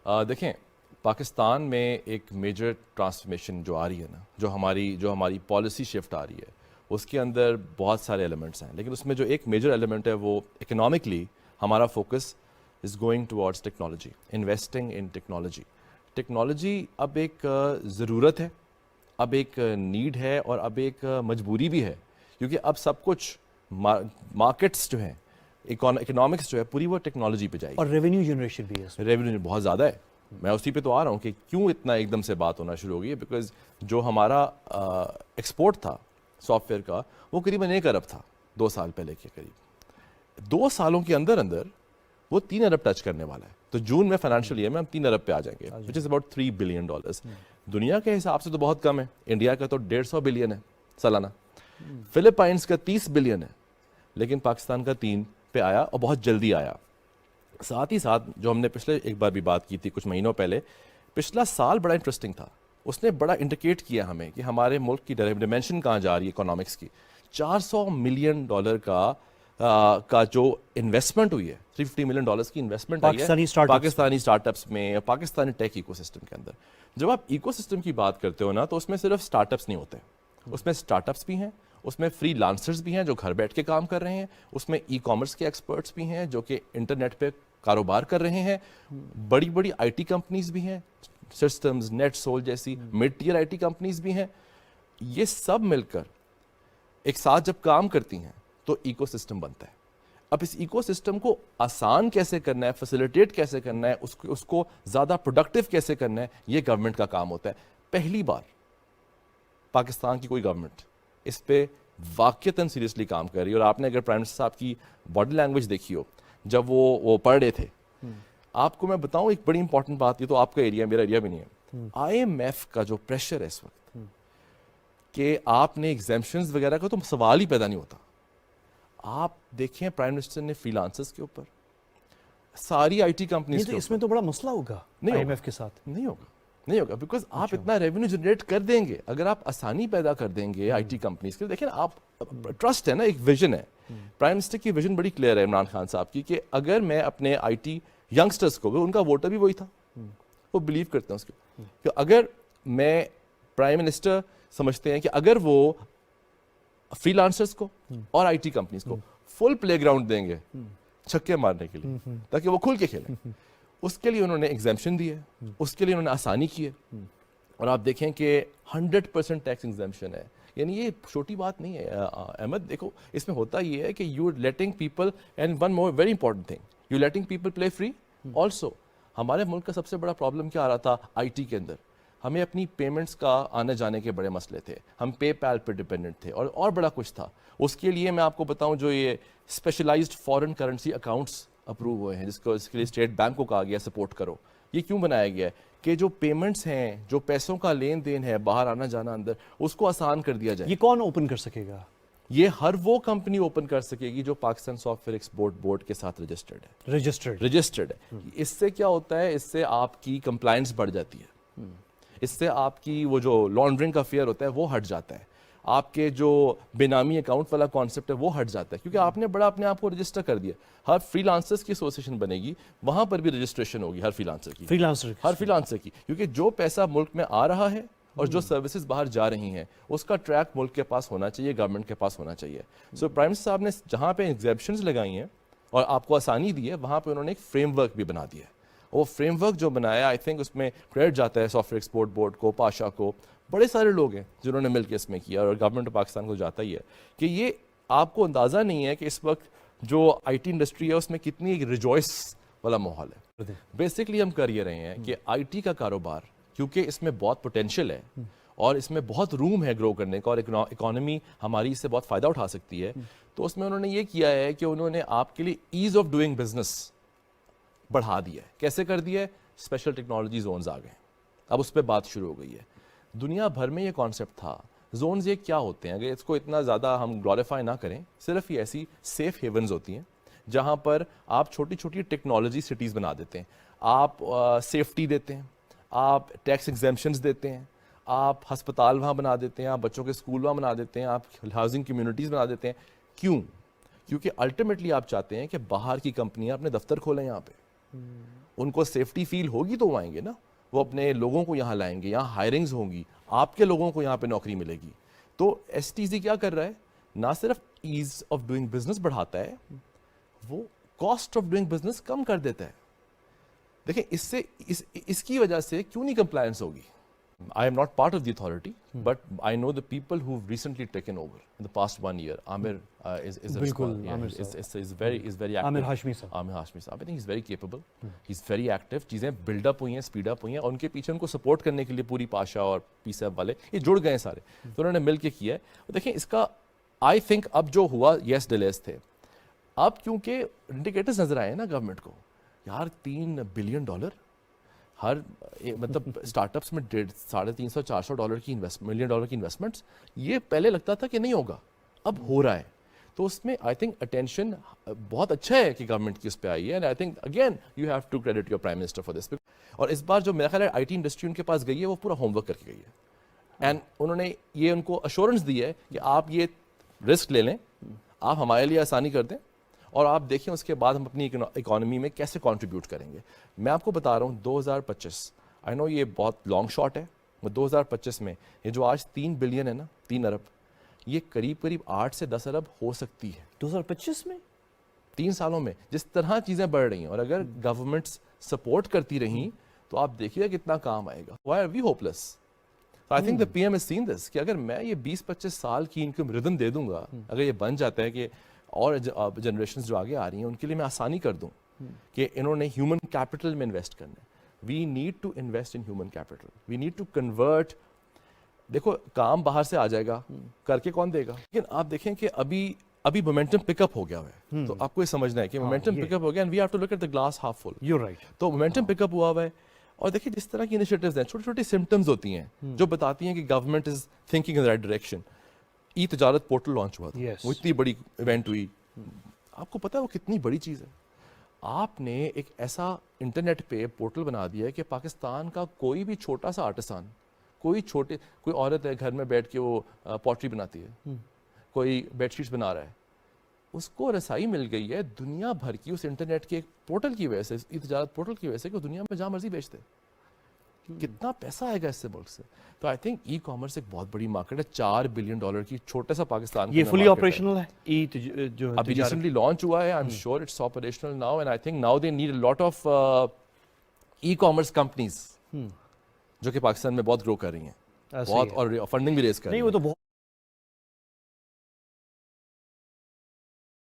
دیکھیں پاکستان میں ایک میجر ٹرانسفارمیشن جو آ رہی ہے نا، جو ہماری پالیسی شفٹ آ رہی ہے، اس کے اندر بہت سارے ایلیمنٹس ہیں، لیکن اس میں جو ایک میجر ایلیمنٹ ہے وہ اکنامکلی ہمارا focus is going towards technology, investing in technology. Technology اب ایک ضرورت ہے، اب ایک نیڈ ہے، اور اب ایک مجبوری بھی ہے، کیونکہ اب سب کچھ مارکیٹس جو ہیں، اکنامکس جو ہے پوری وہ ٹیکنالوجی پہ جائے گی. اور ریونیو جنریشن بھی ہے، ریونیو بہت زیادہ ہے. میں اسی پہ تو آ رہا ہوں کہ کیوں اتنا ایک دم سے بات ہونا شروع ہو گئی ہے. بیکاز جو ہمارا ایکسپورٹ تھا سافٹ ویئر کا وہ قریباً 1 ارب تھا 2 سال پہلے کے قریب. 2 سالوں کے اندر وہ 3 ارب ٹچ کرنے والا ہے. تو جون میں فائنینشیل ایئر میں ہم 3 ارب پہ آ جائیں گے، وچ از اباؤٹ $3 بلین. دنیا کے حساب سے تو بہت کم ہے. انڈیا کا تو 150 بلین ہے سالانہ، فلپائنس کا 30 بلین ہے، لیکن پاکستان کا 3 پہ آیا اور بہت جلدی آیا. ساتھ ہی ساتھ جو ہم نے پچھلے ایک بار بھی بات کی تھی کچھ مہینوں پہلے، پچھلا سال بڑا انٹرسٹنگ تھا. اس نے بڑا انڈیکیٹ کیا ہمیں کہ ہمارے ملک کی ڈائمینشن کہاں جا رہی ہے اکنامکس کی. $400 ملین کا جو انویسٹمنٹ ہوئی ہے، $350 ملین کی انویسٹمنٹ آئی ہے پاکستانی اسٹارٹ اپس میں، پاکستانی ٹیک ایکو سسٹم کے اندر. جب آپ ایکو سسٹم کی بات کرتے ہو نا، تو اس میں صرف اسٹارٹ اپس نہیں ہوتے، اس میں اسٹارٹ اپس بھی ہیں، اس میں فری لانسرز بھی ہیں جو گھر بیٹھ کے کام کر رہے ہیں، اس میں ای کامرس کے ایکسپرٹس بھی ہیں جو کہ انٹرنیٹ پہ کاروبار کر رہے ہیں، بڑی بڑی آئی ٹی کمپنیز بھی ہیں، سسٹمز، نیٹ سول جیسی mid tier I T companies بھی ہیں. یہ سب مل کر ایک ساتھ جب کام کرتی ہیں تو ایکو سسٹم بنتا ہے. اب اس ایکو سسٹم کو آسان کیسے کرنا ہے، فیسیلیٹیٹ کیسے کرنا ہے، اس کو زیادہ پروڈکٹیو کیسے کرنا ہے، یہ گورنمنٹ کا کام ہوتا ہے. پہلی بار پاکستان کی کوئی گورنمنٹ اس پہ واقعتاً سیریسلی کام کر رہی ہے. اور آپ نے اگر پرائم منسٹر صاحب کی باڈی لینگویج دیکھی ہو جب وہ پڑھ رہے تھے، آپ کو میں بتاؤں ایک بڑی امپورٹنٹ بات، یہ تو آپ کا ایریا میرا ایریا بھی نہیں ہے. IMF کا جو پریشر ہے اس وقت کہ آپ نے ایگزیمپشنز وغیرہ کا تو سوال ہی پیدا نہیں ہوتا. آپ دیکھیں پرائم منسٹر نے فری لانسرز کے اوپر، ساری آئی ٹی کمپنیز کے اوپر، اس میں تو بڑا مسئلہ ہوگا IMF کے ساتھ. نہیں ہوگا بیکاز آپ اتنا ریونیو جنریٹ کر دیں گے اگر آپ آسانی پیدا کر دیں گے آئی ٹی کمپنیز کے. دیکھیں آپ ٹرسٹ ہے نا، ایک ویژن ہے. پرائم منسٹر کی ویژن بڑی کلیئر ہے عمران خان صاحب کی، کہ اگر میں اپنے آئی ٹی ینگسٹرز کو، ان کا ووٹر بھی وہی تھا، وہ بلیو کرتے ہیں اس کو، کہ اگر میں پرائم منسٹر سمجھتے ہیں کہ اگر وہ فری لانسرز کو اور آئی ٹی کمپنیز کو فل پلے گراؤنڈ دیں گے چھکے مارنے کے لیے تاکہ وہ کھل کے کھیلیں، اس کے لیے انہوں نے ایگزیمپشن دی ہے، اس کے لیے انہوں نے آسانی کی ہے. اور آپ دیکھیں کہ 100% ٹیکس ایگزیمپشن ہے. یعنی یہ چھوٹی بات نہیں ہے احمد. دیکھو اس میں ہوتا یہ ہے کہ you are letting people, and one more very important thing, you letting people play free. Also ہمارے ملک کا سب سے بڑا پرابلم کیا آ رہا تھا آئی ٹی کے اندر، ہمیں اپنی پیمنٹس کا آنے جانے کے بڑے مسئلے تھے، ہم پے پیل پہ ڈپینڈنٹ تھے، اور بڑا کچھ تھا. اس کے لیے میں آپ کو بتاؤں جو یہ specialised foreign currency accounts approve ہوئے ہیں، جس کو اس کے لیے اسٹیٹ بینک کو کہا گیا سپورٹ کرو. یہ کیوں بنایا گیا ہے؟ کہ جو پیمنٹس ہیں، جو پیسوں کا لین دین ہے، باہر آنا جانا اندر، اس کو آسان کر دیا جائے. یہ کون اوپن کر سکے گا؟ یہ ہر وہ کمپنی اوپن کر سکے گی جو Pakistan soft where export board کے ساتھ رجسٹرڈ ہے. اس سے کیا ہوتا ہے، اس سے آپ کی کمپلائنس بڑھ جاتی ہے، اس سے آپ کی وہ جو لانڈرنگ کا فیئر ہوتا ہے وہ ہٹ جاتا ہے، آپ کے جو بے نامی اکاؤنٹ والا کانسیپٹ ہے وہ ہٹ جاتا ہے، کیونکہ آپ نے بڑا اپنے آپ کو رجسٹر کر دیا. ہر فری لانسرز کی ایسوسیشن بنے گی، وہاں پر بھی رجسٹریشن ہوگی ہر فری لانسر کی، کیونکہ جو پیسہ ملک میں آ رہا ہے اور جو سروسز باہر جا رہی ہیں اس کا ٹریک ملک کے پاس ہونا چاہیے، گورنمنٹ کے پاس ہونا چاہیے. سو پرائم منسٹر صاحب نے جہاں پہ ایگزیمپشنز لگائی ہیں اور آپ کو آسانی دی ہے، وہاں پہ انہوں نے ایک فریم ورک بھی بنا دیا ہے. وہ فریم ورک جو بنایا، آئی تھنک اس میں کریڈٹ جاتا ہے سافٹ ویئر ایکسپورٹ بورڈ کو، پاشا کو، بڑے سارے لوگ ہیں جنہوں نے مل کے اس میں کیا، اور گورنمنٹ آف پاکستان کو جاتا ہی ہے. کہ یہ آپ کو اندازہ نہیں ہے کہ اس وقت جو آئی ٹی انڈسٹری ہے اس میں کتنی ایک ریجوائس والا ماحول ہے. بیسکلی ہم کر یہ رہے ہیں کہ آئی ٹی کا کاروبار، کیونکہ اس میں بہت پوٹینشیل ہے اور اس میں بہت روم ہے گرو کرنے کا، اور اکانومی ہماری اس سے بہت فائدہ اٹھا سکتی ہے، تو اس میں انہوں نے یہ کیا ہے کہ انہوں نے آپ کے لیے ایز آف ڈوئنگ بزنس بڑھا دیا ہے. کیسے کر دیا ہے؟ اسپیشل ٹیکنالوجی زونز آ گئے، اب اس پہ بات شروع ہو گئی ہے. دنیا بھر میں یہ کانسیپٹ تھا. زونز یہ کیا ہوتے ہیں؟ اگر اس کو اتنا زیادہ ہم گلوریفائی نہ کریں، صرف یہ ایسی سیف ہیونز ہوتی ہیں جہاں پر آپ چھوٹی چھوٹی ٹیکنالوجی سٹیز بنا دیتے ہیں، آپ سیفٹی دیتے ہیں، آپ ٹیکس ایگزیمپشنز دیتے ہیں، آپ ہسپتال وہاں بنا دیتے ہیں، آپ بچوں کے اسکول وہاں بنا دیتے ہیں، آپ ہاؤسنگ کمیونٹیز بنا دیتے ہیں. کیوں؟ کیونکہ الٹیمیٹلی آپ چاہتے ہیں کہ باہر کی کمپنیاں اپنے دفتر کھولیں یہاں پہ. ان کو سیفٹی فیل ہوگی تو وہ آئیں گے نا, وہ اپنے لوگوں کو یہاں لائیں گے, یہاں ہائرنگز ہوں گی, آپ کے لوگوں کو یہاں پہ نوکری ملے گی. تو ایس ٹی سی کیا کر رہا ہے, نہ صرف ایز آف ڈوئنگ بزنس بڑھاتا ہے, وہ کاسٹ آف ڈوئنگ بزنس کم کر دیتا ہے. دیکھیں اس کی وجہ سے کیوں نہیں کمپلائنس ہوگی. I am not part of the authority, but I know the people who've recently taken over in the past 1 year. Amir is a Bilkul, Amir is very active. Amir Hashmi sahab. Amir Hashmi sahab. I think he's very capable. He's very active. چیزیں build up ہوئی ہیں, speed up ہوئی ہیں, اور ان کے پیچھے ان کو support کرنے کے لیے پوری پاشا اور پی صاحب والے یہ جڑ گئے سارے, تو انہوں نے مل کے کیا ہے. دیکھیں اس کا I think اب جو ہوا yes delays تھے, اب کیونکہ انڈیکیٹرز نظر آئے نا گورنمنٹ کو, یار $3 بلین ہر مطلب اسٹارٹ اپس میں $350-400 کی ملین ڈالر کی انویسٹمنٹس, یہ پہلے لگتا تھا کہ نہیں ہوگا, اب ہو رہا ہے. تو اس میں آئی تھنک اٹینشن بہت اچھا ہے کہ گورنمنٹ کی اس پہ آئی ہے, and I think again you have to credit your prime minister for this. اور اس بار جو میرا خیال ہے آئی ٹی انڈسٹری ان کے پاس گئی ہے, وہ پورا ہوم ورک کر کے گئی ہے, اینڈ انہوں نے یہ ان کو اشورنس دی ہے کہ آپ یہ رسک لے لیں, آپ ہمارے لیے آسانی کر دیں, اور آپ دیکھیں اس کے بعد ہم اپنی اکانومی میں کیسے کنٹریبیوٹ کریں گے. میں آپ کو بتا رہا ہوں 2025, آئی نو یہ بہت لانگ شاٹ ہے, 2025 میں یہ جو آج 3 بلین ہے نا, 3 ارب, یہ قریب 8 سے 10 ارب ہو سکتی ہے 2025 میں. 3 سالوں میں جس طرح چیزیں بڑھ رہی ہیں, اور اگر گورنمنٹس سپورٹ کرتی رہیں تو آپ دیکھیے کتنا کام آئے گا. Why are we hopeless? I think the P M has seen this, کہ اگر میں یہ 20-25 سال کی انکم ردم دے دوں گا, اگر یہ بن جاتا ہے کہ اور جنریشنز جو آگے آ رہی ہیں ان کے لیے میں آسانی کر دوں کہ انہوں نے ہیومن کیپٹل میں انویسٹ کرنا ہے. We need to invest in human capital, we need to convert. دیکھو کام باہر سے آ جائے گا, کر کے کون دے گا, لیکن آپ دیکھیں کہ ابھی مومنٹم پک اپ ہو گیا ہے, تو آپ کو یہ سمجھنا ہے کہ مومنٹم پک اپ ہو گیا, and we have to look at the glass half full. You right. تو مومنٹم پک اپ ہوا ہوا ہے, اور دیکھیں جس طرح کی انیشیٹوز ہیں, چھوٹی چھوٹی سمٹمز ہوتی ہیں جو بتاتی ہیں کہ government is thinking in the right direction. E تجارت پورٹل لانچ ہوا تھا, وہ اتنی بڑی ایونٹ ہوئی, آپ کو پتا ہے وہ کتنی بڑی چیز ہے. آپ نے ایک ایسا انٹرنیٹ پہ پورٹل بنا دیا ہے کہ پاکستان کا کوئی بھی چھوٹا سا آرٹسان, کوئی عورت ہے گھر میں بیٹھ کے وہ پوٹری بناتی ہے, کوئی بیڈ شیٹس بنا رہا ہے, اس کو رسائی مل گئی ہے دنیا بھر کی اس انٹرنیٹ کے ایک پورٹل کی وجہ سے, ای تجارت پورٹل کی وجہ سے, کہ وہ دنیا میں جہاں مرضی بیچتے. کتنا پیسہ آئے گا اس سے ملک سے. تو آئی تھنک ای کامرس ایک بہت بڑی مارکیٹ ہے, $4 بلین کی, چھوٹے سا پاکستان. یہ فلی آپریشنل ہے جو ابھی ریسنٹلی لانچ ہوا ہے, I am sure it's operational now, and I think now they need a lot of e commerce companies جو کہ پاکستان میں بہت گرو کر رہی ہیں, بہت, اور فنڈنگ بھی ریز کر رہی ہیں. نہیں وہ تو